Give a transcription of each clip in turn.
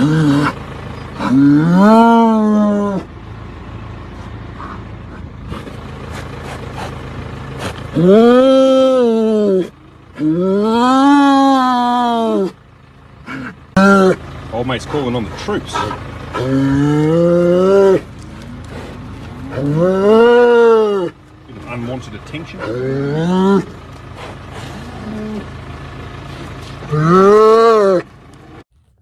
Old mate's calling on the troops. Bit of unwanted attention.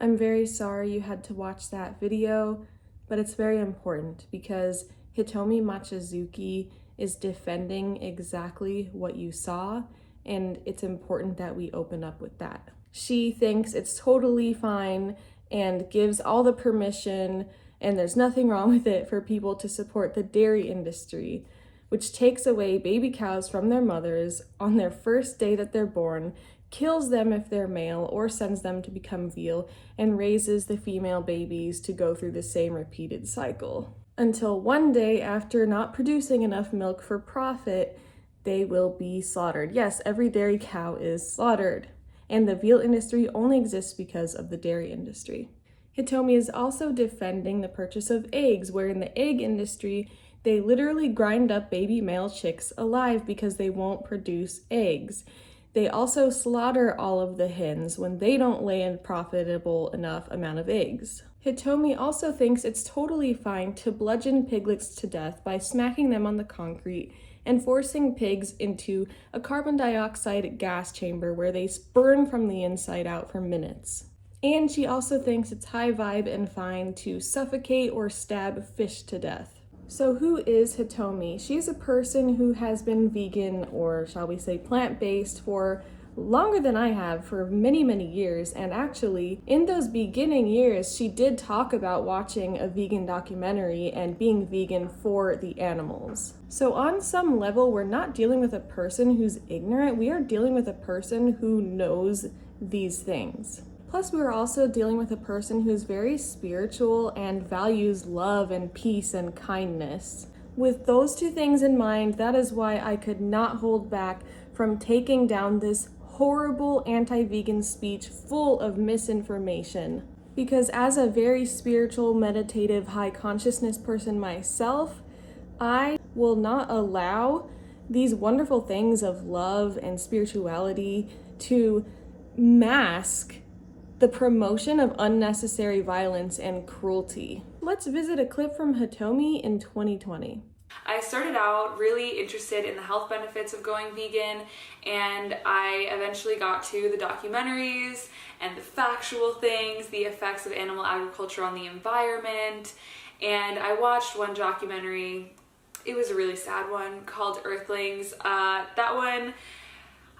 I'm very sorry you had to watch that video, but it's very important because Hitomi Mochizuki is defending exactly what you saw, and it's important that we open up with that. She thinks it's totally fine and gives all the permission, and there's nothing wrong with it for people to support the dairy industry, which takes away baby cows from their mothers on their first day that they're born, kills them if they're male, or sends them to become veal, and raises the female babies to go through the same repeated cycle. Until one day, after not producing enough milk for profit, they will be slaughtered. Yes, every dairy cow is slaughtered, and the veal industry only exists because of the dairy industry. Hitomi is also defending the purchase of eggs, where in the egg industry, they literally grind up baby male chicks alive because they won't produce eggs. They also slaughter all of the hens when they don't lay a profitable enough amount of eggs. Hitomi also thinks it's totally fine to bludgeon piglets to death by smacking them on the concrete and forcing pigs into a carbon dioxide gas chamber where they burn from the inside out for minutes. And she also thinks it's high vibe and fine to suffocate or stab fish to death. So who is Hitomi? She's a person who has been vegan, or shall we say plant-based, for longer than I have, for many, many years. And actually, in those beginning years, she did talk about watching a vegan documentary and being vegan for the animals. So on some level, we're not dealing with a person who's ignorant. We are dealing with a person who knows these things. Plus, we are also dealing with a person who's very spiritual and values love and peace and kindness. With those two things in mind, that is why I could not hold back from taking down this horrible anti-vegan speech full of misinformation. Because as a very spiritual, meditative, high consciousness person myself, I will not allow these wonderful things of love and spirituality to mask the promotion of unnecessary violence and cruelty. Let's visit a clip from Hitomi in 2020. I started out really interested in the health benefits of going vegan, and I eventually got to the documentaries and the factual things, the effects of animal agriculture on the environment. And I watched one documentary, it was a really sad one, called Earthlings. That one,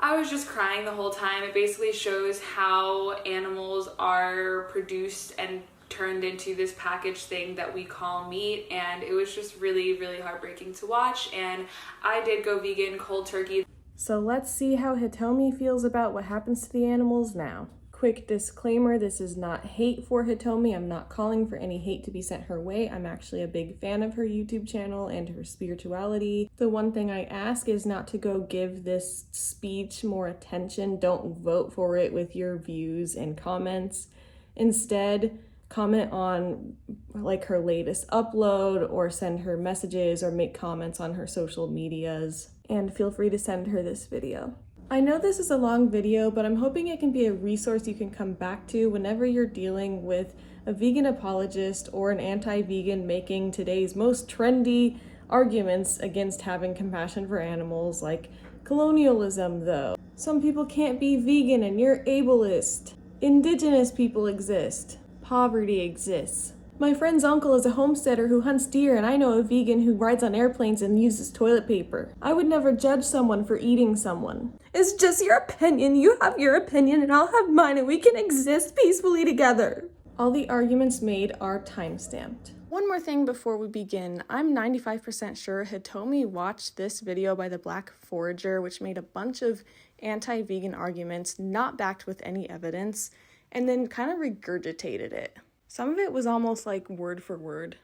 I was just crying the whole time. It basically shows how animals are produced and turned into this packaged thing that we call meat, and it was just really, really heartbreaking to watch, and I did go vegan cold turkey. So let's see how Hitomi feels about what happens to the animals now. Quick disclaimer, this is not hate for Hitomi. I'm not calling for any hate to be sent her way. I'm actually a big fan of her YouTube channel and her spirituality. The one thing I ask is not to go give this speech more attention. Don't vote for it with your views and comments. Instead, comment on like her latest upload, or send her messages, or make comments on her social medias. And feel free to send her this video. I know this is a long video, but I'm hoping it can be a resource you can come back to whenever you're dealing with a vegan apologist or an anti-vegan making today's most trendy arguments against having compassion for animals, like colonialism though. Some people can't be vegan and you're ableist. Indigenous people exist. Poverty exists. My friend's uncle is a homesteader who hunts deer, and I know a vegan who rides on airplanes and uses toilet paper. I would never judge someone for eating someone. It's just your opinion. You have your opinion and I'll have mine, and we can exist peacefully together. All the arguments made are timestamped. One more thing before we begin. I'm 95% sure Hitomi watched this video by the Black Forager, which made a bunch of anti-vegan arguments not backed with any evidence, and then kind of regurgitated it. Some of it was almost like word for word.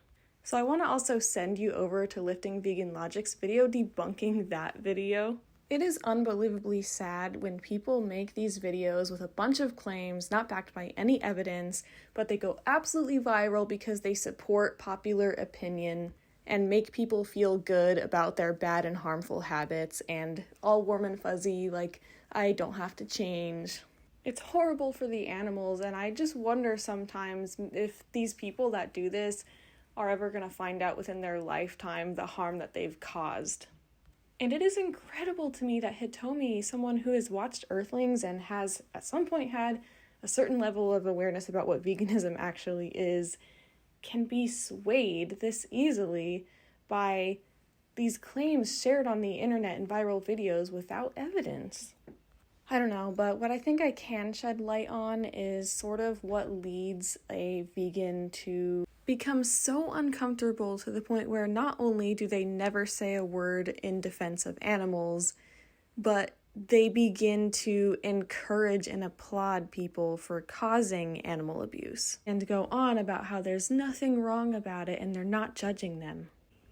So I want to also send you over to Lifting Vegan Logic's video debunking that video. It is unbelievably sad when people make these videos with a bunch of claims not backed by any evidence, but they go absolutely viral because they support popular opinion and make people feel good about their bad and harmful habits and all warm and fuzzy, like, I don't have to change. It's horrible for the animals, and I just wonder sometimes if these people that do this are ever going to find out within their lifetime the harm that they've caused. And it is incredible to me that Hitomi, someone who has watched Earthlings and has at some point had a certain level of awareness about what veganism actually is, can be swayed this easily by these claims shared on the internet in viral videos without evidence. I don't know, but what I think I can shed light on is sort of what leads a vegan to become so uncomfortable to the point where not only do they never say a word in defense of animals, but they begin to encourage and applaud people for causing animal abuse and go on about how there's nothing wrong about it and they're not judging them.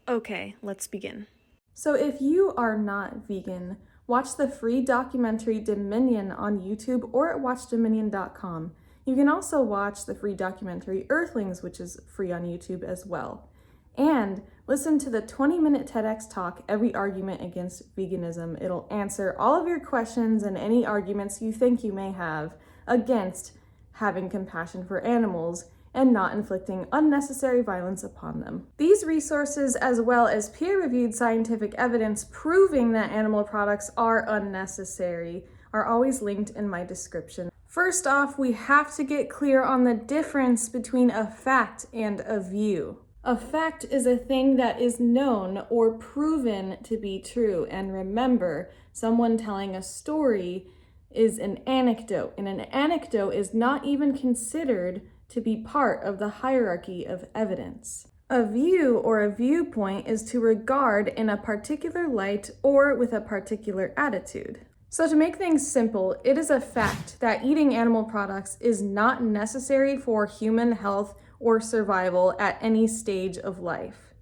Okay, let's begin. So if you are not vegan, watch the free documentary Dominion on YouTube or at watchdominion.com. You can also watch the free documentary Earthlings, which is free on YouTube as well. And listen to the 20-minute TEDx talk, Every Argument Against Veganism. It'll answer all of your questions and any arguments you think you may have against having compassion for animals and not inflicting unnecessary violence upon them. These resources, as well as peer-reviewed scientific evidence proving that animal products are unnecessary, are always linked in my description. First off, we have to get clear on the difference between a fact and a view. A fact is a thing that is known or proven to be true. And remember, someone telling a story is an anecdote, and an anecdote is not even considered to be part of the hierarchy of evidence. A view or a viewpoint is to regard in a particular light or with a particular attitude. So to make things simple, it is a fact that eating animal products is not necessary for human health or survival at any stage of life.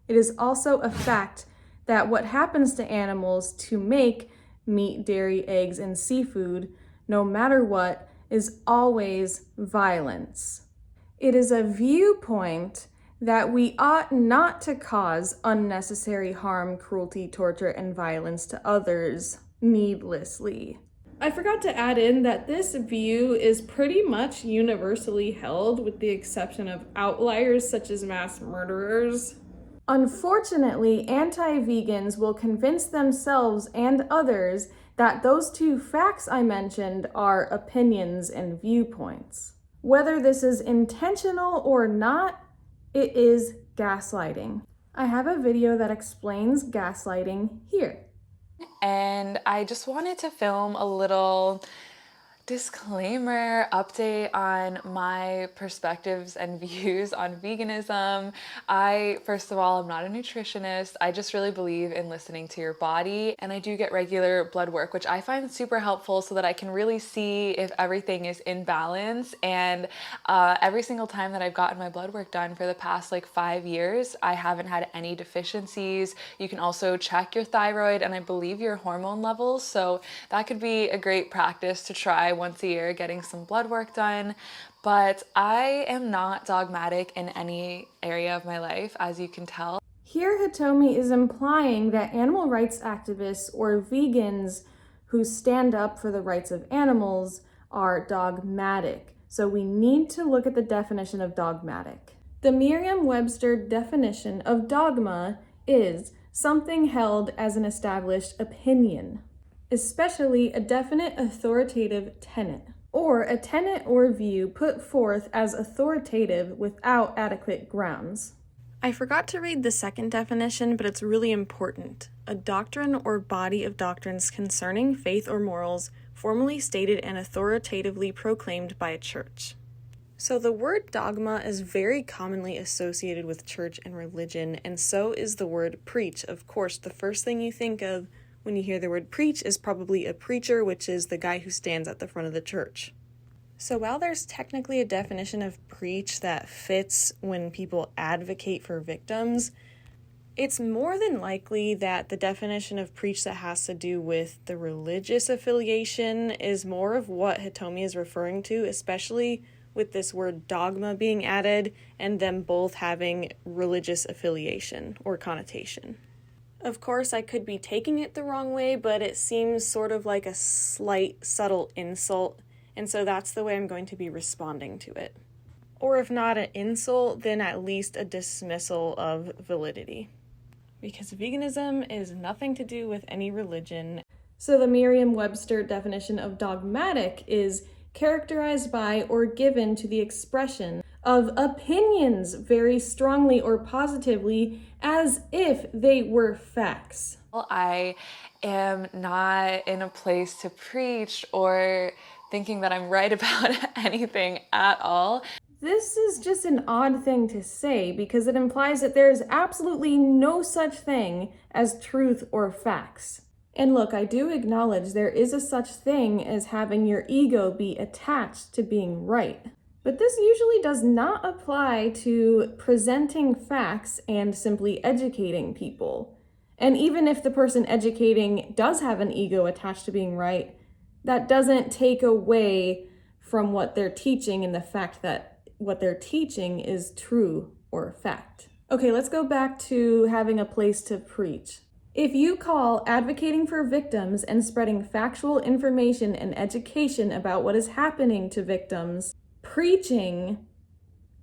It is also a fact that what happens to animals to make meat, dairy, eggs, and seafood, no matter what, is always violence. It is a viewpoint that we ought not to cause unnecessary harm, cruelty, torture, and violence to others needlessly. I forgot to add in that this view is pretty much universally held with the exception of outliers such as mass murderers. Unfortunately, anti-vegans will convince themselves and others that those two facts I mentioned are opinions and viewpoints. Whether this is intentional or not, it is gaslighting. I have a video that explains gaslighting here. And I just wanted to film a little disclaimer update on my perspectives and views on veganism. First of all, I'm not a nutritionist. I just really believe in listening to your body, and I do get regular blood work, which I find super helpful so that I can really see if everything is in balance. And every single time that I've gotten my blood work done for the past 5 years, I haven't had any deficiencies. You can also check your thyroid and I believe your hormone levels, so that could be a great practice to try once a year, getting some blood work done. But I am not dogmatic in any area of my life, as you can tell. Here, Hitomi is implying that animal rights activists or vegans who stand up for the rights of animals are dogmatic. So we need to look at the definition of dogmatic. The Merriam-Webster definition of dogma is something held as an established opinion, especially a definite authoritative tenet, or a tenet or view put forth as authoritative without adequate grounds. I forgot to read the second definition, but it's really important. A doctrine or body of doctrines concerning faith or morals formally stated and authoritatively proclaimed by a church. So the word dogma is very commonly associated with church and religion, and so is the word preach. Of course, the first thing you think of when you hear the word preach is probably a preacher, which is the guy who stands at the front of the church. So while there's technically a definition of preach that fits when people advocate for victims, It's more than likely that the definition of preach that has to do with the religious affiliation is more of what Hitomi is referring to, especially with this word dogma being added and them both having religious affiliation or connotation. Of course, I could be taking it the wrong way, but it seems sort of like a slight, subtle insult, and so that's the way I'm going to be responding to it. Or if not an insult, then at least a dismissal of validity. Because veganism is nothing to do with any religion. So the Merriam-Webster definition of dogmatic is characterized by or given to the expression of opinions very strongly or positively as if they were facts. Well, I am not in a place to preach or thinking that I'm right about anything at all. This is just an odd thing to say because it implies that there is absolutely no such thing as truth or facts. And look, I do acknowledge there is a such thing as having your ego be attached to being right. But this usually does not apply to presenting facts and simply educating people. And even if the person educating does have an ego attached to being right, that doesn't take away from what they're teaching and the fact that what they're teaching is true or fact. Okay, let's go back to having a place to preach. If you call advocating for victims and spreading factual information and education about what is happening to victims preaching,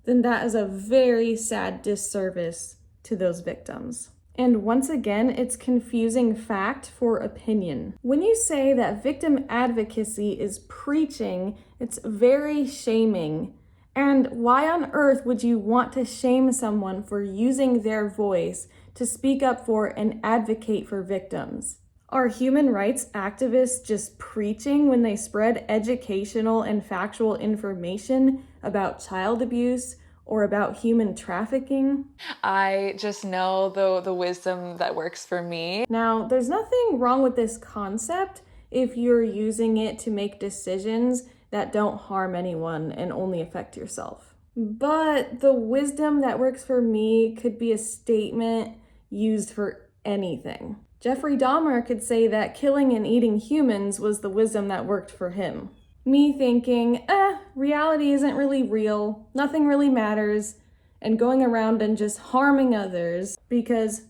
then that is a very sad disservice to those victims. And once again, it's confusing fact for opinion. When you say that victim advocacy is preaching, it's very shaming. And why on earth would you want to shame someone for using their voice to speak up for and advocate for victims? Are human rights activists just preaching when they spread educational and factual information about child abuse or about human trafficking? I just know the wisdom that works for me. Now, there's nothing wrong with this concept if you're using it to make decisions that don't harm anyone and only affect yourself. But the wisdom that works for me could be a statement used for anything. Jeffrey Dahmer could say that killing and eating humans was the wisdom that worked for him. Me thinking, reality isn't really real, nothing really matters, and going around and just harming others because,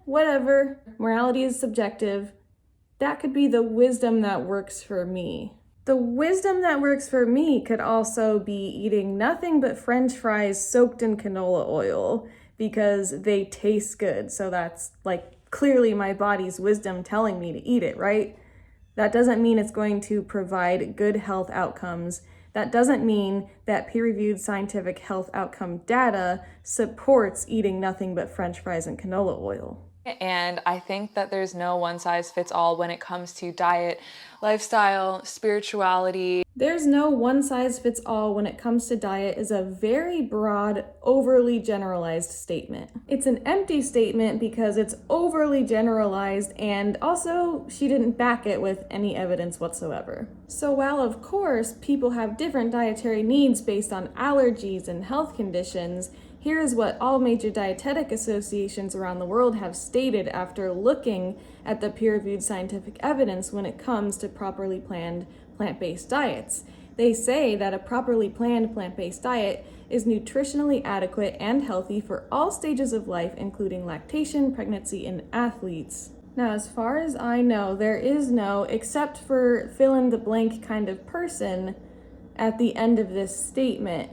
whatever, morality is subjective, that could be the wisdom that works for me. The wisdom that works for me could also be eating nothing but French fries soaked in canola oil because they taste good. So that's clearly my body's wisdom telling me to eat it, right? That doesn't mean it's going to provide good health outcomes. That doesn't mean that peer-reviewed scientific health outcome data supports eating nothing but French fries and canola oil. And I think that there's no one size fits all when it comes to diet, lifestyle, spirituality. There's no one size fits all when it comes to diet is a very broad, overly generalized statement. It's an empty statement because it's overly generalized and also she didn't back it with any evidence whatsoever. So while of course people have different dietary needs based on allergies and health conditions, here is what all major dietetic associations around the world have stated after looking at the peer-reviewed scientific evidence when it comes to properly planned plant-based diets. They say that a properly planned plant-based diet is nutritionally adequate and healthy for all stages of life, including lactation, pregnancy, and athletes. Now, as far as I know, there is no, except for fill-in-the-blank kind of person at the end of this statement.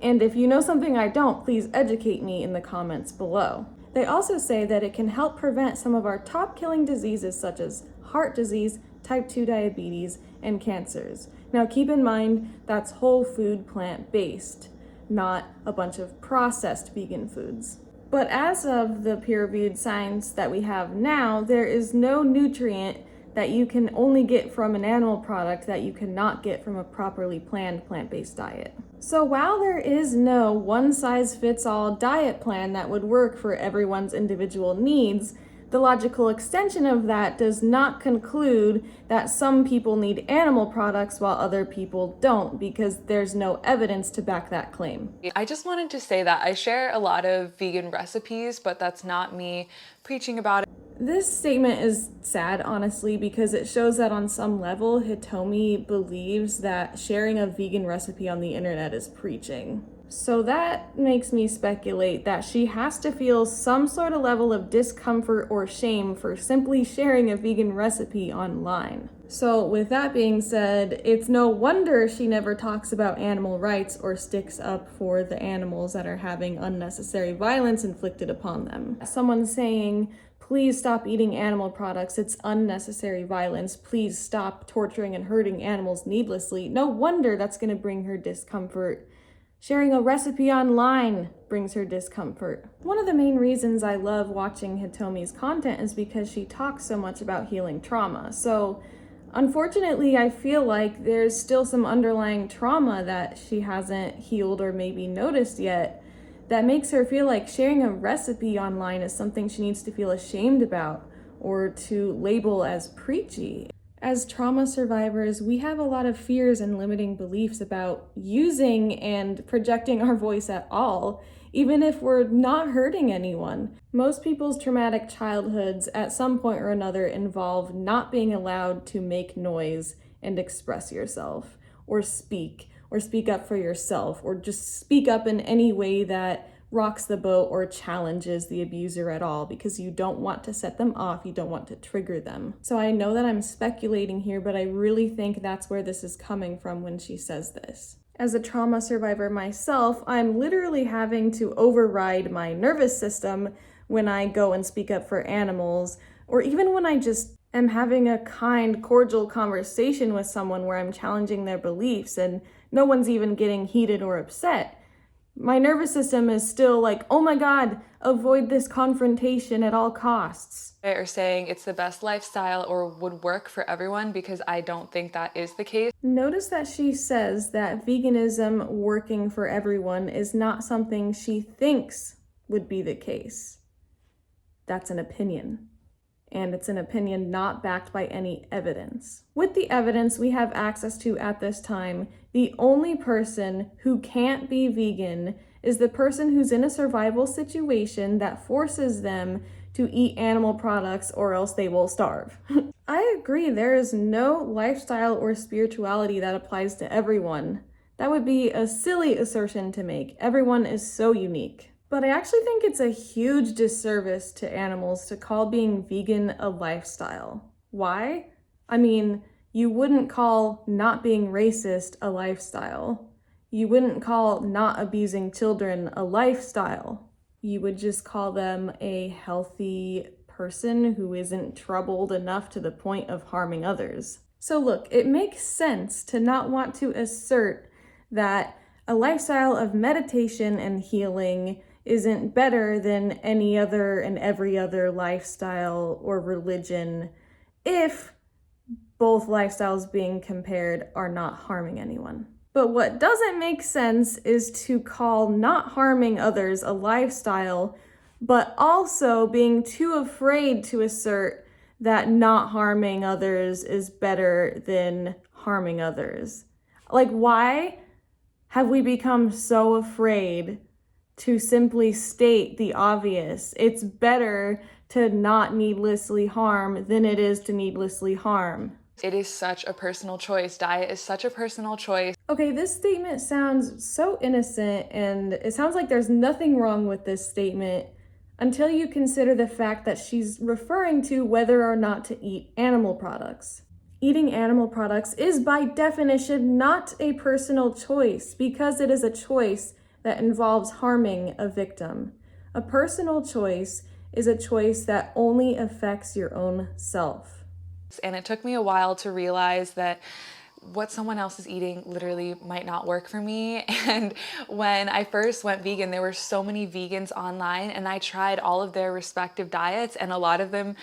And if you know something I don't, please educate me in the comments below. They also say that it can help prevent some of our top killing diseases such as heart disease, type 2 diabetes, and cancers. Now keep in mind that's whole food plant-based, not a bunch of processed vegan foods. But as of the peer-reviewed science that we have now, there is no nutrient that you can only get from an animal product that you cannot get from a properly planned plant-based diet. So while there is no one-size-fits-all diet plan that would work for everyone's individual needs, the logical extension of that does not conclude that some people need animal products while other people don't, because there's no evidence to back that claim. I just wanted to say that I share a lot of vegan recipes, but that's not me preaching about it. This statement is sad, honestly, because it shows that on some level, Hitomi believes that sharing a vegan recipe on the internet is preaching. So that makes me speculate that she has to feel some sort of level of discomfort or shame for simply sharing a vegan recipe online. So with that being said, it's no wonder she never talks about animal rights or sticks up for the animals that are having unnecessary violence inflicted upon them. Someone saying, "Please stop eating animal products, it's unnecessary violence. Please stop torturing and hurting animals needlessly." No wonder that's going to bring her discomfort. Sharing a recipe online brings her discomfort. One of the main reasons I love watching Hitomi's content is because she talks so much about healing trauma. So unfortunately, I feel like there's still some underlying trauma that she hasn't healed or maybe noticed yet that makes her feel like sharing a recipe online is something she needs to feel ashamed about or to label as preachy. As trauma survivors, we have a lot of fears and limiting beliefs about using and projecting our voice at all, even if we're not hurting anyone. Most people's traumatic childhoods at some point or another involve not being allowed to make noise and express yourself, or speak up for yourself, or just speak up in any way that rocks the boat or challenges the abuser at all, because you don't want to set them off, you don't want to trigger them. So I know that I'm speculating here, but I really think that's where this is coming from when she says this. As a trauma survivor myself, I'm literally having to override my nervous system when I go and speak up for animals, or even when I just am having a kind, cordial conversation with someone where I'm challenging their beliefs and no one's even getting heated or upset. My nervous system is still like, oh my God, avoid this confrontation at all costs. Or saying it's the best lifestyle or would work for everyone, because I don't think that is the case. Notice that she says that veganism working for everyone is not something she thinks would be the case. That's an opinion. And it's an opinion not backed by any evidence. With the evidence we have access to at this time, the only person who can't be vegan is the person who's in a survival situation that forces them to eat animal products or else they will starve. I agree, there is no lifestyle or spirituality that applies to everyone. That would be a silly assertion to make. Everyone is so unique. But I actually think it's a huge disservice to animals to call being vegan a lifestyle. Why? I mean, you wouldn't call not being racist a lifestyle. You wouldn't call not abusing children a lifestyle. You would just call them a healthy person who isn't troubled enough to the point of harming others. So look, it makes sense to not want to assert that a lifestyle of meditation and healing isn't better than any other and every other lifestyle or religion if both lifestyles being compared are not harming anyone. But what doesn't make sense is to call not harming others a lifestyle, but also being too afraid to assert that not harming others is better than harming others. Like, why have we become so afraid to simply state the obvious? It's better to not needlessly harm than it is to needlessly harm. It is such a personal choice. Diet is such a personal choice. Okay, this statement sounds so innocent, and it sounds like there's nothing wrong with this statement until you consider the fact that she's referring to whether or not to eat animal products. Eating animal products is by definition not a personal choice, because it is a choice that involves harming a victim. A personal choice is a choice that only affects your own self. And it took me a while to realize that what someone else is eating literally might not work for me. And when I first went vegan, there were so many vegans online, and I tried all of their respective diets, and a lot of them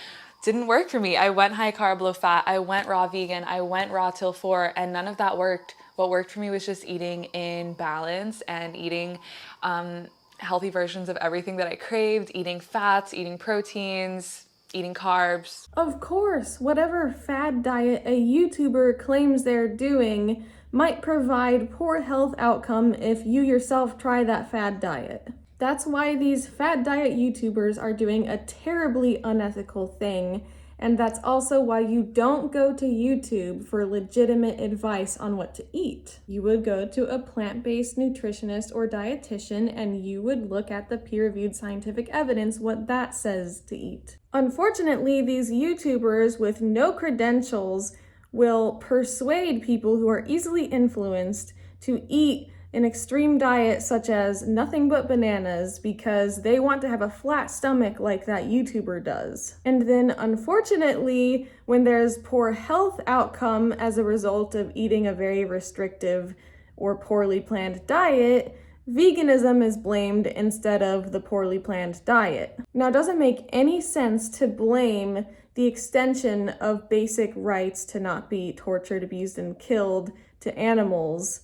didn't work for me. I went high carb, low fat, I went raw vegan, I went raw till 4, and none of that worked. What worked for me was just eating in balance and eating healthy versions of everything that I craved, eating fats, eating proteins, eating carbs. Of course, whatever fad diet a YouTuber claims they're doing might provide poor health outcome if you yourself try that fad diet. That's why these fad diet YouTubers are doing a terribly unethical thing, and that's also why you don't go to YouTube for legitimate advice on what to eat. You would go to a plant-based nutritionist or dietitian and you would look at the peer-reviewed scientific evidence, what that says to eat. Unfortunately, these YouTubers with no credentials will persuade people who are easily influenced to eat an extreme diet such as nothing but bananas because they want to have a flat stomach like that YouTuber does. And then unfortunately, when there's poor health outcome as a result of eating a very restrictive or poorly planned diet, veganism is blamed instead of the poorly planned diet. Now, it doesn't make any sense to blame the extension of basic rights to not be tortured, abused, and killed to animals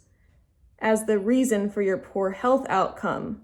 as the reason for your poor health outcome.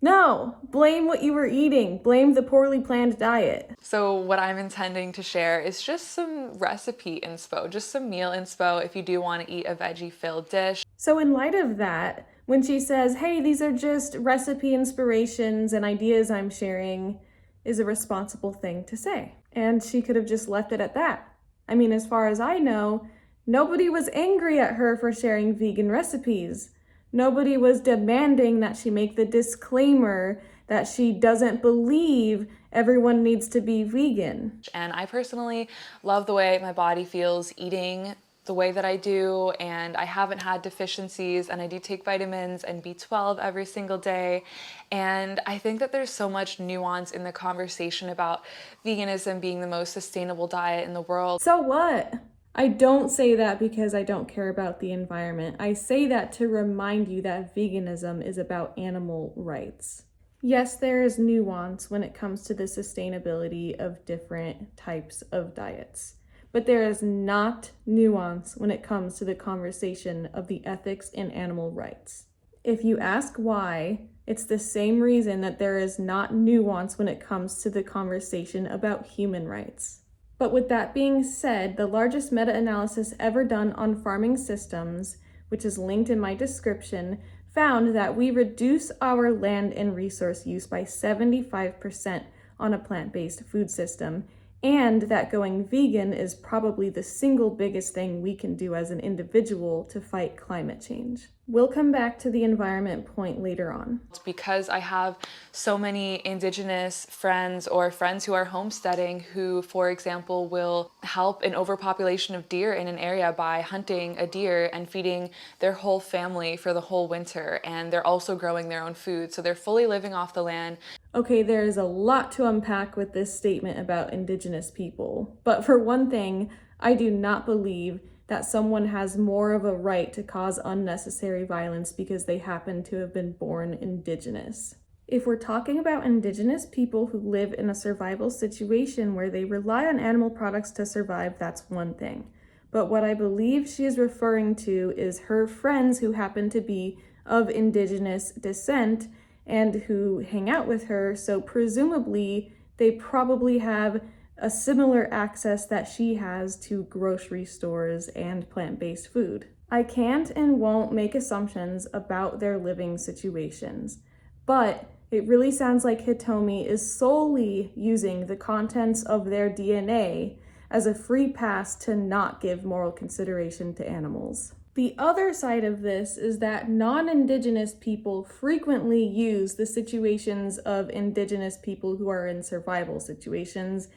No, blame what you were eating. Blame the poorly planned diet. So what I'm intending to share is just some recipe inspo, just some meal inspo if you do want to eat a veggie-filled dish. So in light of that, when she says, hey, these are just recipe inspirations and ideas I'm sharing, is a responsible thing to say. And she could have just left it at that. I mean, as far as I know, nobody was angry at her for sharing vegan recipes. Nobody was demanding that she make the disclaimer that she doesn't believe everyone needs to be vegan. And I personally love the way my body feels eating the way that I do, and I haven't had deficiencies, and I do take vitamins and B12 every single day. And I think that there's so much nuance in the conversation about veganism being the most sustainable diet in the world. So what? I don't say that because I don't care about the environment. I say that to remind you that veganism is about animal rights. Yes, there is nuance when it comes to the sustainability of different types of diets, but there is not nuance when it comes to the conversation of the ethics in animal rights. If you ask why, it's the same reason that there is not nuance when it comes to the conversation about human rights. But with that being said, the largest meta-analysis ever done on farming systems, which is linked in my description, found that we reduce our land and resource use by 75% on a plant-based food system, and that going vegan is probably the single biggest thing we can do as an individual to fight climate change. We'll come back to the environment point later on. It's because I have so many indigenous friends or friends who are homesteading who, for example, will help an overpopulation of deer in an area by hunting a deer and feeding their whole family for the whole winter. And they're also growing their own food, so they're fully living off the land. Okay, there is a lot to unpack with this statement about indigenous people. But for one thing, I do not believe that someone has more of a right to cause unnecessary violence because they happen to have been born indigenous. If we're talking about indigenous people who live in a survival situation where they rely on animal products to survive, that's one thing. But what I believe she is referring to is her friends who happen to be of indigenous descent and who hang out with her, so presumably they probably have a similar access that she has to grocery stores and plant-based food. I can't and won't make assumptions about their living situations, but it really sounds like Hitomi is solely using the contents of their DNA as a free pass to not give moral consideration to animals. The other side of this is that non-indigenous people frequently use the situations of indigenous people who are in survival situations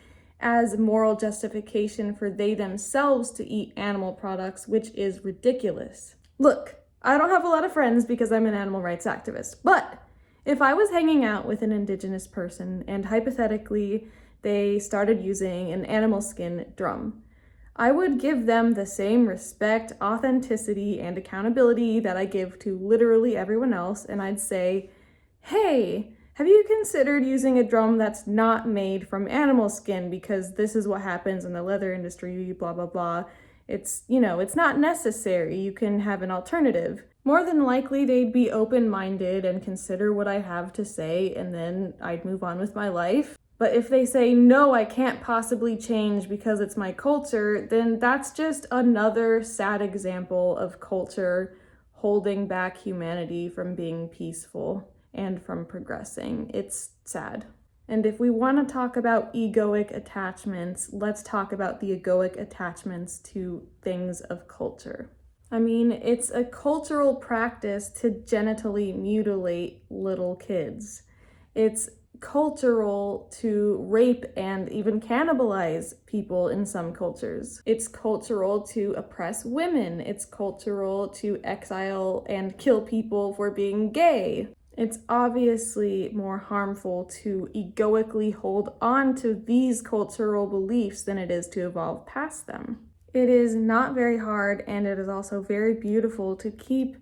as moral justification for they themselves to eat animal products, which is ridiculous. Look, I don't have a lot of friends because I'm an animal rights activist, but if I was hanging out with an indigenous person and hypothetically they started using an animal skin drum, I would give them the same respect, authenticity, and accountability that I give to literally everyone else, and I'd say, hey, have you considered using a drum that's not made from animal skin because this is what happens in the leather industry, blah, blah, blah. It's not necessary. You can have an alternative. More than likely, they'd be open-minded and consider what I have to say, and then I'd move on with my life. But if they say, no, I can't possibly change because it's my culture, then that's just another sad example of culture holding back humanity from being peaceful and from progressing. It's sad. And if we want to talk about egoic attachments, let's talk about the egoic attachments to things of culture. I mean, it's a cultural practice to genitally mutilate little kids. It's cultural to rape and even cannibalize people in some cultures. It's cultural to oppress women. It's cultural to exile and kill people for being gay. It's obviously more harmful to egoically hold on to these cultural beliefs than it is to evolve past them. It is not very hard, and it is also very beautiful to keep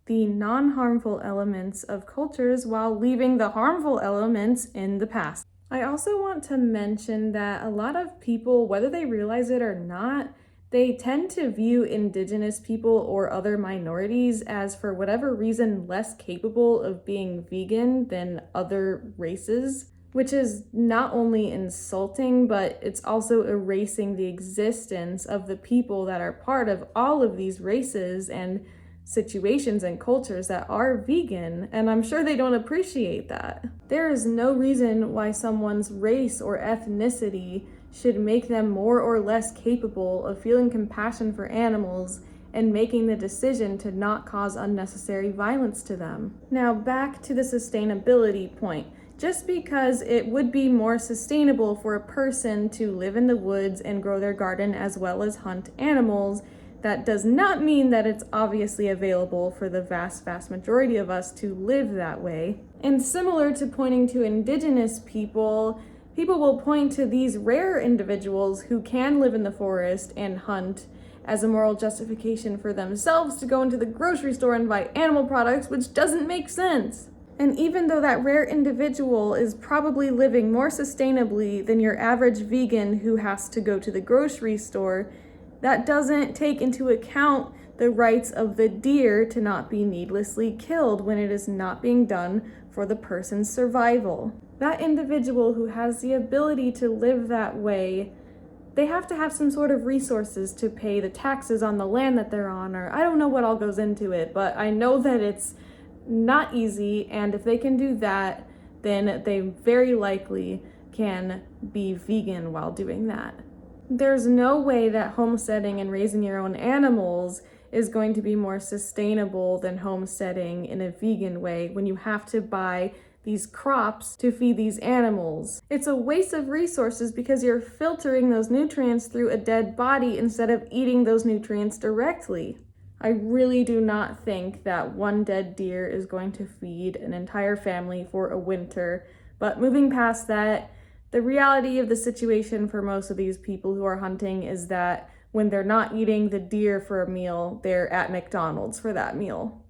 the non-harmful elements of cultures while leaving the harmful elements in the past. I also want to mention that a lot of people, whether they realize it or not, they tend to view indigenous people or other minorities as, for whatever reason, less capable of being vegan than other races, which is not only insulting, but it's also erasing the existence of the people that are part of all of these races and situations and cultures that are vegan, and I'm sure they don't appreciate that. There is no reason why someone's race or ethnicity should make them more or less capable of feeling compassion for animals and making the decision to not cause unnecessary violence to them. Now, back to the sustainability point. Just because it would be more sustainable for a person to live in the woods and grow their garden as well as hunt animals, that does not mean that it's obviously available for the vast majority of us to live that way. And similar to pointing to indigenous people, people will point to these rare individuals who can live in the forest and hunt as a moral justification for themselves to go into the grocery store and buy animal products, which doesn't make sense. And even though that rare individual is probably living more sustainably than your average vegan who has to go to the grocery store, that doesn't take into account the rights of the deer to not be needlessly killed when it is not being done for the person's survival. That individual who has the ability to live that way, they have to have some sort of resources to pay the taxes on the land that they're on, or I don't know what all goes into it, but I know that it's not easy, and if they can do that, then they very likely can be vegan while doing that. There's no way that homesteading and raising your own animals is going to be more sustainable than homesteading in a vegan way when you have to buy these crops to feed these animals. It's a waste of resources because you're filtering those nutrients through a dead body instead of eating those nutrients directly. I really do not think that one dead deer is going to feed an entire family for a winter, but moving past that, the reality of the situation for most of these people who are hunting is that when they're not eating the deer for a meal, they're at McDonald's for that meal.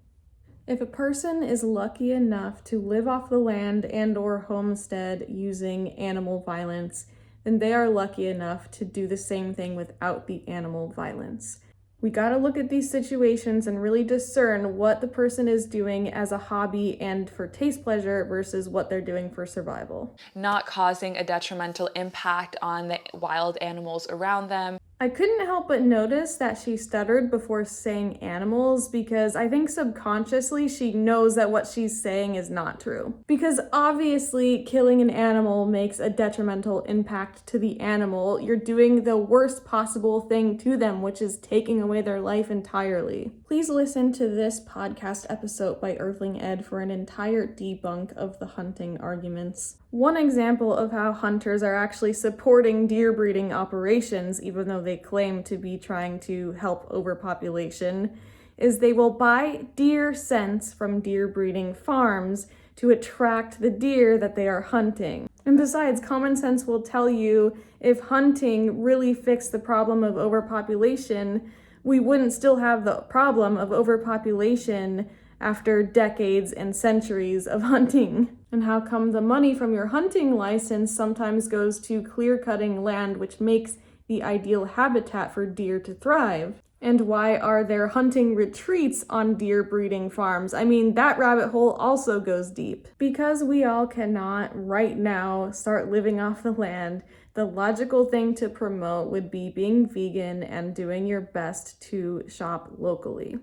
If a person is lucky enough to live off the land and or homestead using animal violence, then they are lucky enough to do the same thing without the animal violence. We gotta look at these situations and really discern what the person is doing as a hobby and for taste pleasure versus what they're doing for survival. Not causing a detrimental impact on the wild animals around them. I couldn't help but notice that she stuttered before saying animals because I think subconsciously she knows that what she's saying is not true. Because obviously killing an animal makes a detrimental impact to the animal. You're doing the worst possible thing to them, which is taking away their life entirely. Please listen to this podcast episode by Earthling Ed for an entire debunk of the hunting arguments. One example of how hunters are actually supporting deer breeding operations, even though they claim to be trying to help overpopulation, is they will buy deer scents from deer breeding farms to attract the deer that they are hunting. And besides, common sense will tell you if hunting really fixed the problem of overpopulation, we wouldn't still have the problem of overpopulation after decades and centuries of hunting. And how come the money from your hunting license sometimes goes to clear-cutting land, which makes the ideal habitat for deer to thrive? And why are there hunting retreats on deer breeding farms? I mean, that rabbit hole also goes deep. Because we all cannot right now start living off the land, the logical thing to promote would be being vegan and doing your best to shop locally.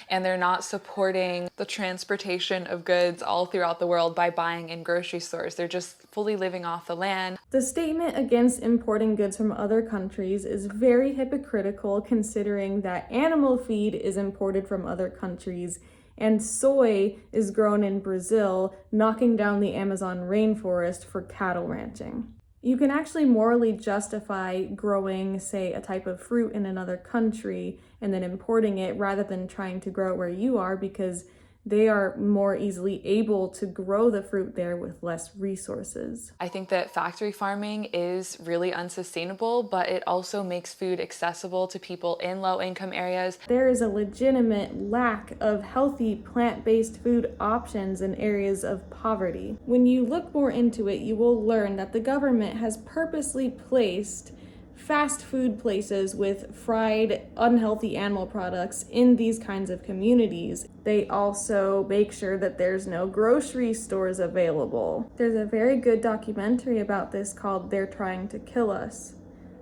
And they're not supporting the transportation of goods all throughout the world by buying in grocery stores. They're just fully living off the land. The statement against importing goods from other countries is very hypocritical, considering that animal feed is imported from other countries and soy is grown in Brazil, knocking down the Amazon rainforest for cattle ranching. You can actually morally justify growing, say, a type of fruit in another country and then importing it rather than trying to grow it where you are, because they are more easily able to grow the fruit there with less resources. I think that factory farming is really unsustainable, but it also makes food accessible to people in low-income areas. There is a legitimate lack of healthy plant-based food options in areas of poverty. When you look more into it, you will learn that the government has purposely placed fast food places with fried, unhealthy animal products in these kinds of communities. They also make sure that there's no grocery stores available. There's a very good documentary about this called "They're Trying to Kill Us."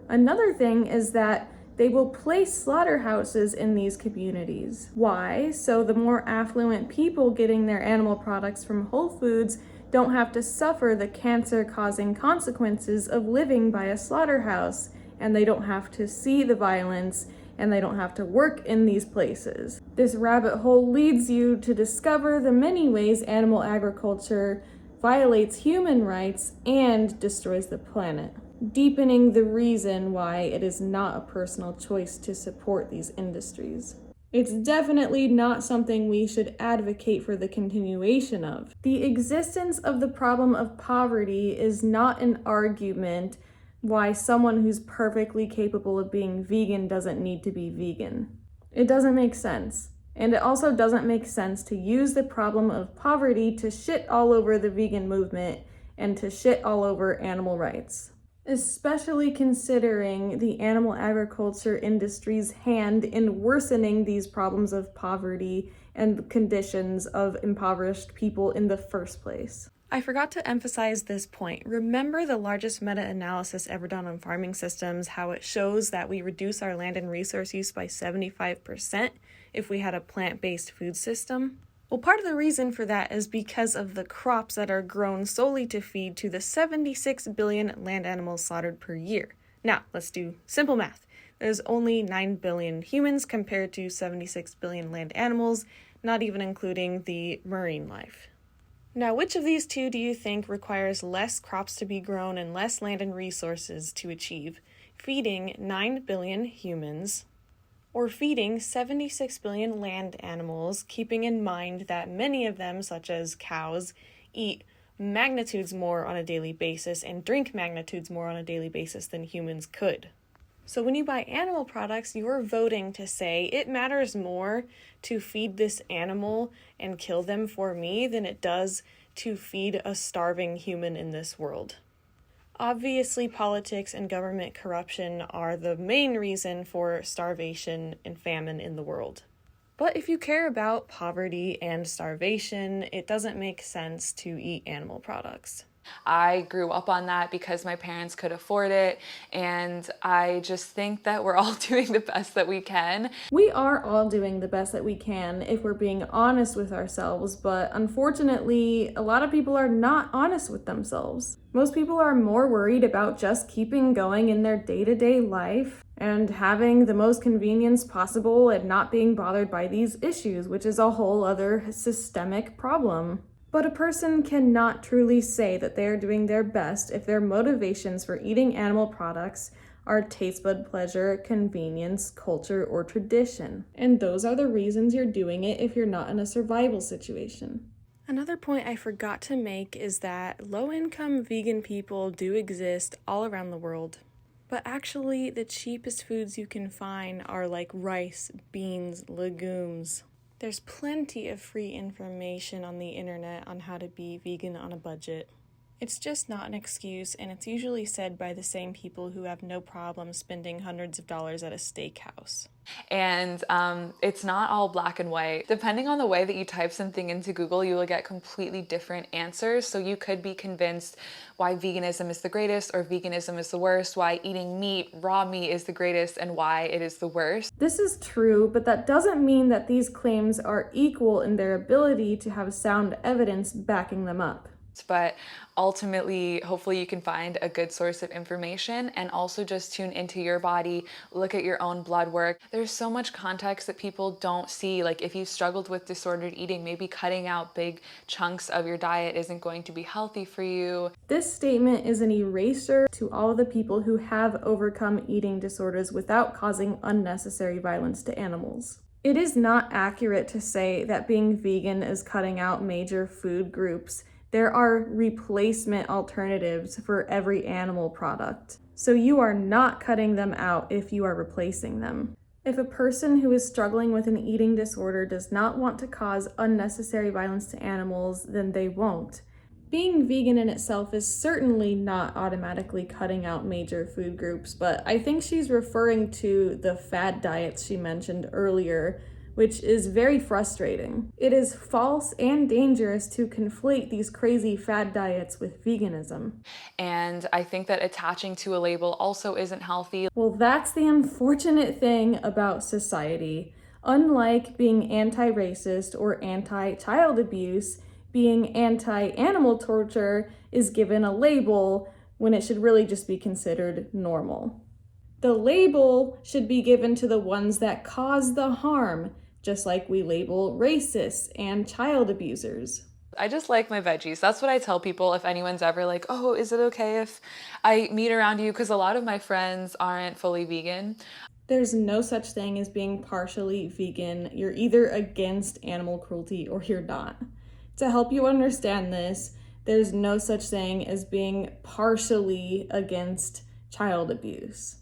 Another thing is that they will place slaughterhouses in these communities. Why? So the more affluent people getting their animal products from Whole Foods don't have to suffer the cancer-causing consequences of living by a slaughterhouse, and they don't have to see the violence, and they don't have to work in these places. This rabbit hole leads you to discover the many ways animal agriculture violates human rights and destroys the planet, deepening the reason why it is not a personal choice to support these industries. It's definitely not something we should advocate for the continuation of. The existence of the problem of poverty is not an argument why someone who's perfectly capable of being vegan doesn't need to be vegan. It doesn't make sense. And it also doesn't make sense to use the problem of poverty to shit all over the vegan movement and to shit all over animal rights, especially considering the animal agriculture industry's hand in worsening these problems of poverty and conditions of impoverished people in the first place. I forgot to emphasize this point. Remember the largest meta-analysis ever done on farming systems, how it shows that we reduce our land and resource use by 75% if we had a plant-based food system? Well, part of the reason for that is because of the crops that are grown solely to feed to the 76 billion land animals slaughtered per year. Now, let's do simple math. There's only 9 billion humans compared to 76 billion land animals, not even including the marine life. Now, which of these two do you think requires less crops to be grown and less land and resources to achieve? Feeding 9 billion humans or feeding 76 billion land animals, keeping in mind that many of them, such as cows, eat magnitudes more on a daily basis and drink magnitudes more on a daily basis than humans could. So when you buy animal products, you're voting to say it matters more to feed this animal and kill them for me than it does to feed a starving human in this world. Obviously, politics and government corruption are the main reason for starvation and famine in the world. But if you care about poverty and starvation, it doesn't make sense to eat animal products. I grew up on that because my parents could afford it, and I just think that we're all doing the best that we can. We are all doing the best that we can if we're being honest with ourselves, but unfortunately, a lot of people are not honest with themselves. Most people are more worried about just keeping going in their day-to-day life and having the most convenience possible and not being bothered by these issues, which is a whole other systemic problem. But a person cannot truly say that they are doing their best if their motivations for eating animal products are taste bud pleasure, convenience, culture, or tradition. And those are the reasons you're doing it if you're not in a survival situation. Another point I forgot to make is that low-income vegan people do exist all around the world. But actually, the cheapest foods you can find are like rice, beans, legumes. There's plenty of free information on the internet on how to be vegan on a budget. It's just not an excuse, and it's usually said by the same people who have no problem spending hundreds of dollars at a steakhouse. And it's not all black and white. Depending on the way that you type something into Google, you will get completely different answers. So you could be convinced why veganism is the greatest or veganism is the worst, why eating meat, raw meat is the greatest and why it is the worst. This is true, but that doesn't mean that these claims are equal in their ability to have sound evidence backing them up. But ultimately, hopefully you can find a good source of information and also just tune into your body, look at your own blood work. There's so much context that people don't see. Like if you've struggled with disordered eating, maybe cutting out big chunks of your diet isn't going to be healthy for you. This statement is an eraser to all of the people who have overcome eating disorders without causing unnecessary violence to animals. It is not accurate to say that being vegan is cutting out major food groups. There are replacement alternatives for every animal product. So you are not cutting them out if you are replacing them. If a person who is struggling with an eating disorder does not want to cause unnecessary violence to animals, then they won't. Being vegan in itself is certainly not automatically cutting out major food groups, but I think she's referring to the fad diets she mentioned earlier, which is very frustrating. It is false and dangerous to conflate these crazy fad diets with veganism. And I think that attaching to a label also isn't healthy. Well, that's the unfortunate thing about society. Unlike being anti-racist or anti-child abuse, being anti-animal torture is given a label when it should really just be considered normal. The label should be given to the ones that cause the harm, just like we label racists and child abusers. I just like my veggies. That's what I tell people if anyone's ever like, oh, is it okay if I eat meat around you? Because a lot of my friends aren't fully vegan. There's no such thing as being partially vegan. You're either against animal cruelty or you're not. To help you understand this, there's no such thing as being partially against child abuse.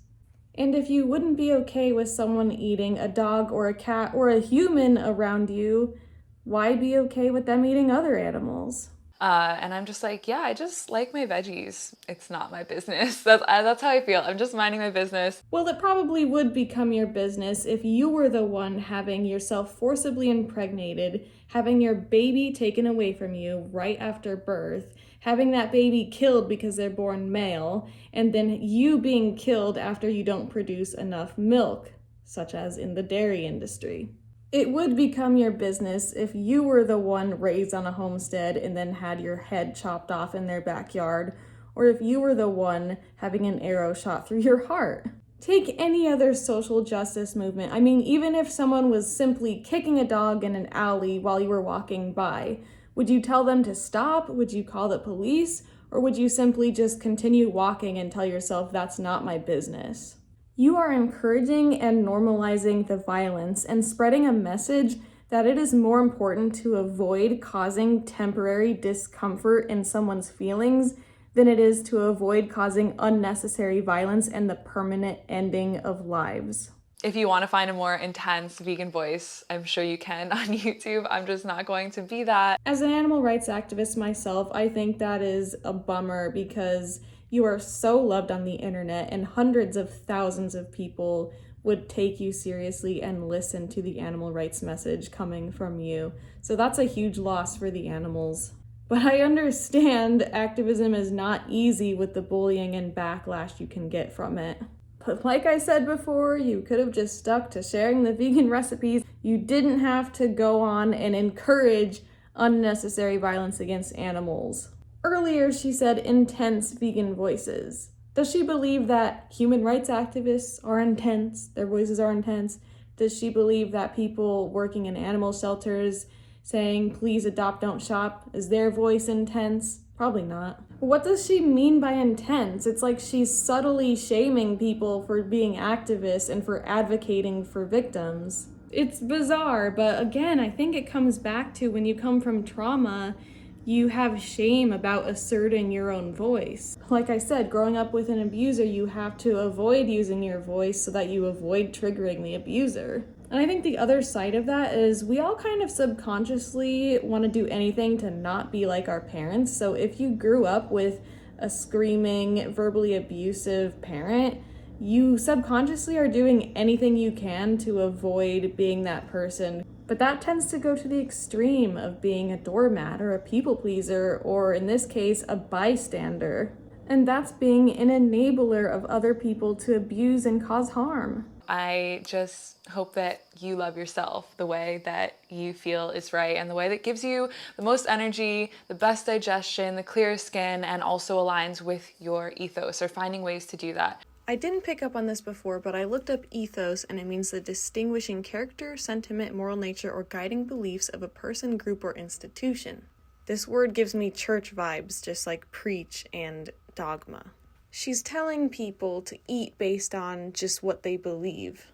And if you wouldn't be okay with someone eating a dog or a cat or a human around you, why be okay with them eating other animals? And I'm just like, yeah, I just like my veggies. It's not my business. That's how I feel. I'm just minding my business. Well, it probably would become your business if you were the one having yourself forcibly impregnated, having your baby taken away from you right after birth, having that baby killed because they're born male, and then you being killed after you don't produce enough milk, such as in the dairy industry. It would become your business if you were the one raised on a homestead and then had your head chopped off in their backyard, or if you were the one having an arrow shot through your heart. Take any other social justice movement. I mean, even if someone was simply kicking a dog in an alley while you were walking by, would you tell them to stop? Would you call the police? Or would you simply just continue walking and tell yourself that's not my business? You are encouraging and normalizing the violence and spreading a message that it is more important to avoid causing temporary discomfort in someone's feelings than it is to avoid causing unnecessary violence and the permanent ending of lives. If you want to find a more intense vegan voice, I'm sure you can on YouTube. I'm just not going to be that. As an animal rights activist myself, I think that is a bummer because you are so loved on the internet and hundreds of thousands of people would take you seriously and listen to the animal rights message coming from you. So that's a huge loss for the animals. But I understand activism is not easy with the bullying and backlash you can get from it. But like I said before, you could have just stuck to sharing the vegan recipes. You didn't have to go on and encourage unnecessary violence against animals. Earlier, she said intense vegan voices. Does she believe that human rights activists are intense? Their voices are intense? Does she believe that people working in animal shelters saying, please adopt, don't shop, is their voice intense? Probably not. What does she mean by intense? It's like she's subtly shaming people for being activists and for advocating for victims. It's bizarre, but again, I think it comes back to when you come from trauma, you have shame about asserting your own voice. Like I said, growing up with an abuser, you have to avoid using your voice so that you avoid triggering the abuser. And I think the other side of that is we all kind of subconsciously want to do anything to not be like our parents. So if you grew up with a screaming, verbally abusive parent, you subconsciously are doing anything you can to avoid being that person. But that tends to go to the extreme of being a doormat or a people pleaser, or in this case, a bystander. And that's being an enabler of other people to abuse and cause harm. I just hope that you love yourself the way that you feel is right and the way that gives you the most energy, the best digestion, the clearest skin, and also aligns with your ethos, or finding ways to do that. I didn't pick up on this before, but I looked up ethos, and it means the distinguishing character, sentiment, moral nature, or guiding beliefs of a person, group, or institution. This word gives me church vibes, just like preach and dogma. She's telling people to eat based on just what they believe.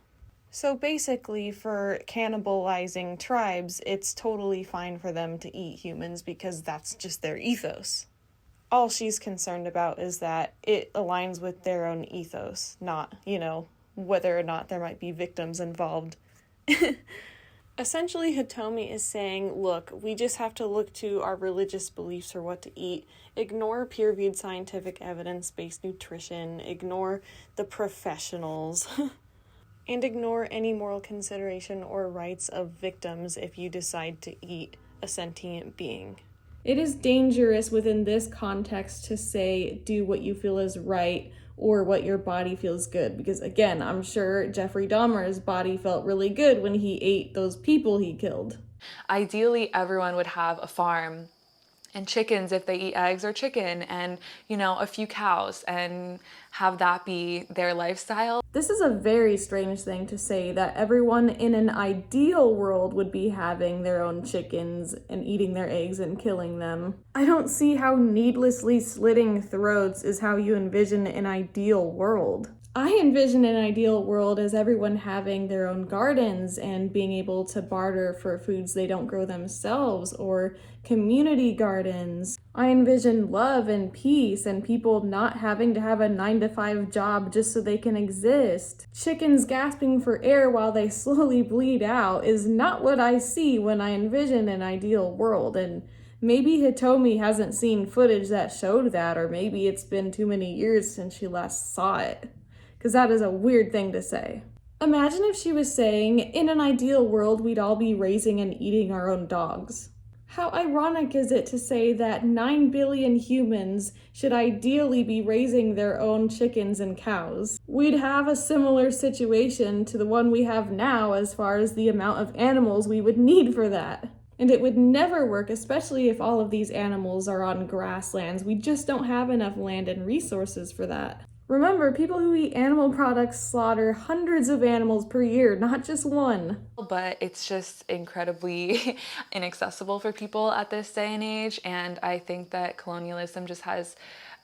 So basically, for cannibalizing tribes, it's totally fine for them to eat humans because that's just their ethos. All she's concerned about is that it aligns with their own ethos, not, whether or not there might be victims involved. Essentially, Hitomi is saying, look, we just have to look to our religious beliefs for what to eat, ignore peer-reviewed scientific evidence-based nutrition, ignore the professionals, and ignore any moral consideration or rights of victims if you decide to eat a sentient being. It is dangerous within this context to say, do what you feel is right or what your body feels good. Because again, I'm sure Jeffrey Dahmer's body felt really good when he ate those people he killed. Ideally, everyone would have a farm and chickens if they eat eggs or chicken, and, a few cows, and have that be their lifestyle. This is a very strange thing to say, that everyone in an ideal world would be having their own chickens and eating their eggs and killing them. I don't see how needlessly slitting throats is how you envision an ideal world. I envision an ideal world as everyone having their own gardens and being able to barter for foods they don't grow themselves, or community gardens. I envision love and peace and people not having to have a 9-to-5 job just so they can exist. Chickens gasping for air while they slowly bleed out is not what I see when I envision an ideal world, and maybe Hitomi hasn't seen footage that showed that, or maybe it's been too many years since she last saw it. Because that is a weird thing to say. Imagine if she was saying, in an ideal world, we'd all be raising and eating our own dogs. How ironic is it to say that 9 billion humans should ideally be raising their own chickens and cows? We'd have a similar situation to the one we have now as far as the amount of animals we would need for that. And it would never work, especially if all of these animals are on grasslands. We just don't have enough land and resources for that. Remember, people who eat animal products slaughter hundreds of animals per year, not just one. But it's just incredibly inaccessible for people at this day and age, and I think that colonialism just has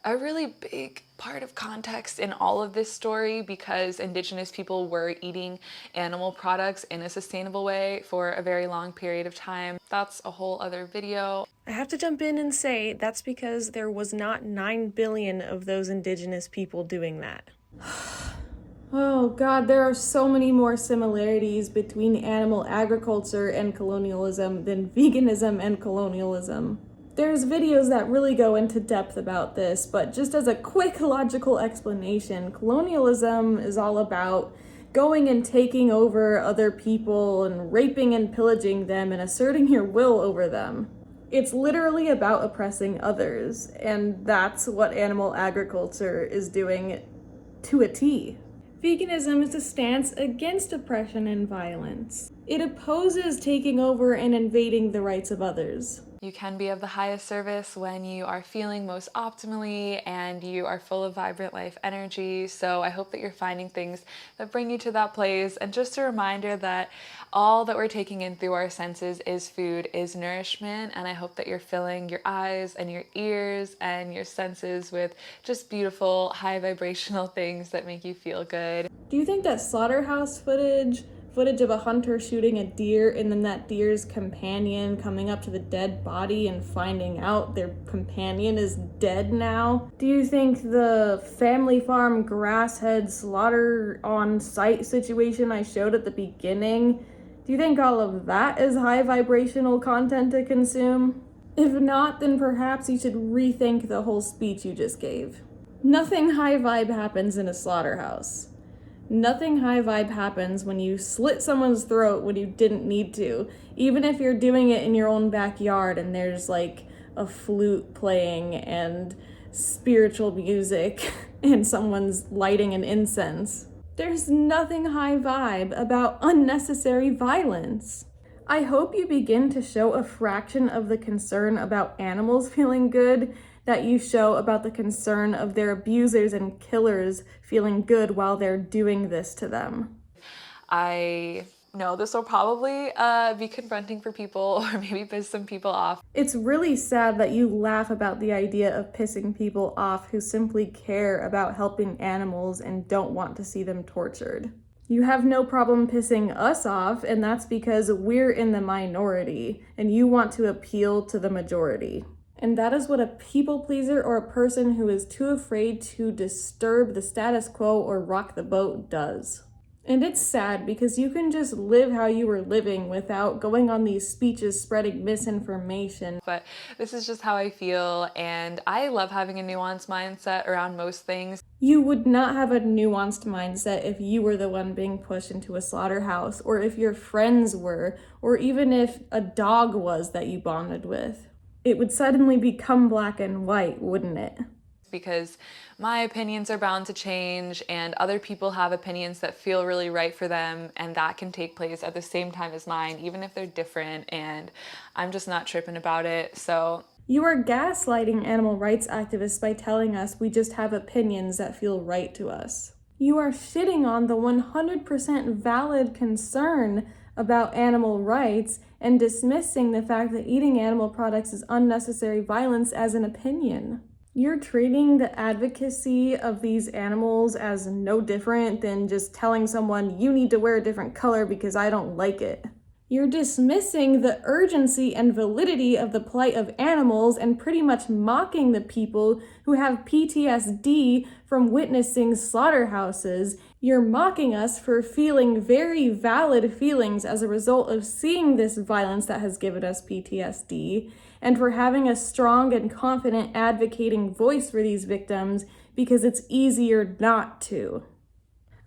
a really big part of context in all of this story, because Indigenous people were eating animal products in a sustainable way for a very long period of time. That's a whole other video. I have to jump in and say that's because there was not 9 billion of those Indigenous people doing that. Oh God, there are so many more similarities between animal agriculture and colonialism than veganism and colonialism. There's videos that really go into depth about this, but just as a quick logical explanation, colonialism is all about going and taking over other people and raping and pillaging them and asserting your will over them. It's literally about oppressing others, and that's what animal agriculture is doing to a T. Veganism is a stance against oppression and violence. It opposes taking over and invading the rights of others. You can be of the highest service when you are feeling most optimally and you are full of vibrant life energy. So I hope that you're finding things that bring you to that place. And just a reminder that all that we're taking in through our senses is food, is nourishment. And I hope that you're filling your eyes and your ears and your senses with just beautiful, high vibrational things that make you feel good. Do you think that slaughterhouse footage footage of a hunter shooting a deer and then that deer's companion coming up to the dead body and finding out their companion is dead now? Do you think the family farm grass-head slaughter on site situation I showed at the beginning, do you think all of that is high vibrational content to consume? If not, then perhaps you should rethink the whole speech you just gave. Nothing high vibe happens in a slaughterhouse. Nothing high vibe happens when you slit someone's throat when you didn't need to, even if you're doing it in your own backyard and there's like a flute playing and spiritual music and someone's lighting an incense. There's nothing high vibe about unnecessary violence. I hope you begin to show a fraction of the concern about animals feeling good that you show about the concern of their abusers and killers feeling good while they're doing this to them. I know this will probably be confronting for people or maybe piss some people off. It's really sad that you laugh about the idea of pissing people off who simply care about helping animals and don't want to see them tortured. You have no problem pissing us off, and that's because we're in the minority and you want to appeal to the majority. And that is what a people pleaser or a person who is too afraid to disturb the status quo or rock the boat does. And it's sad because you can just live how you were living without going on these speeches spreading misinformation. But this is just how I feel, and I love having a nuanced mindset around most things. You would not have a nuanced mindset if you were the one being pushed into a slaughterhouse, or if your friends were, or even if a dog was that you bonded with. It would suddenly become black and white, wouldn't it? Because my opinions are bound to change and other people have opinions that feel really right for them, and that can take place at the same time as mine, even if they're different, and I'm just not tripping about it. So you are gaslighting animal rights activists by telling us we just have opinions that feel right to us. You are shitting on the 100% valid concern about animal rights and dismissing the fact that eating animal products is unnecessary violence as an opinion. You're treating the advocacy of these animals as no different than just telling someone you need to wear a different color because I don't like it. You're dismissing the urgency and validity of the plight of animals and pretty much mocking the people who have PTSD from witnessing slaughterhouses. You're mocking us for feeling very valid feelings as a result of seeing this violence that has given us PTSD, and for having a strong and confident advocating voice for these victims because it's easier not to.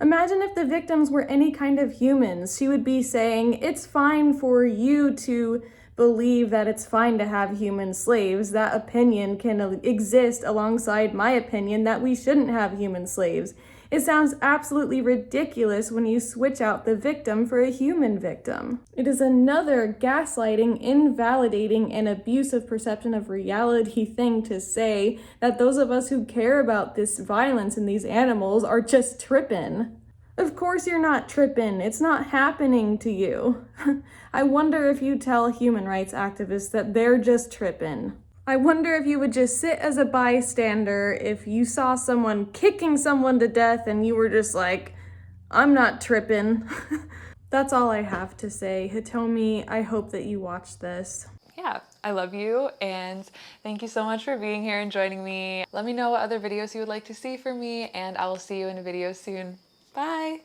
Imagine if the victims were any kind of humans. She would be saying, it's fine for you to believe that it's fine to have human slaves. That opinion can exist alongside my opinion that we shouldn't have human slaves. It sounds absolutely ridiculous when you switch out the victim for a human victim. It is another gaslighting, invalidating, and abusive perception of reality thing to say that those of us who care about this violence in these animals are just trippin'. Of course you're not trippin'. It's not happening to you. I wonder if you tell human rights activists that they're just trippin'. I wonder if you would just sit as a bystander if you saw someone kicking someone to death and you were just like, I'm not tripping. That's all I have to say. Hitomi, I hope that you watch this. Yeah, I love you, and thank you so much for being here and joining me. Let me know what other videos you would like to see from me, and I will see you in a video soon. Bye!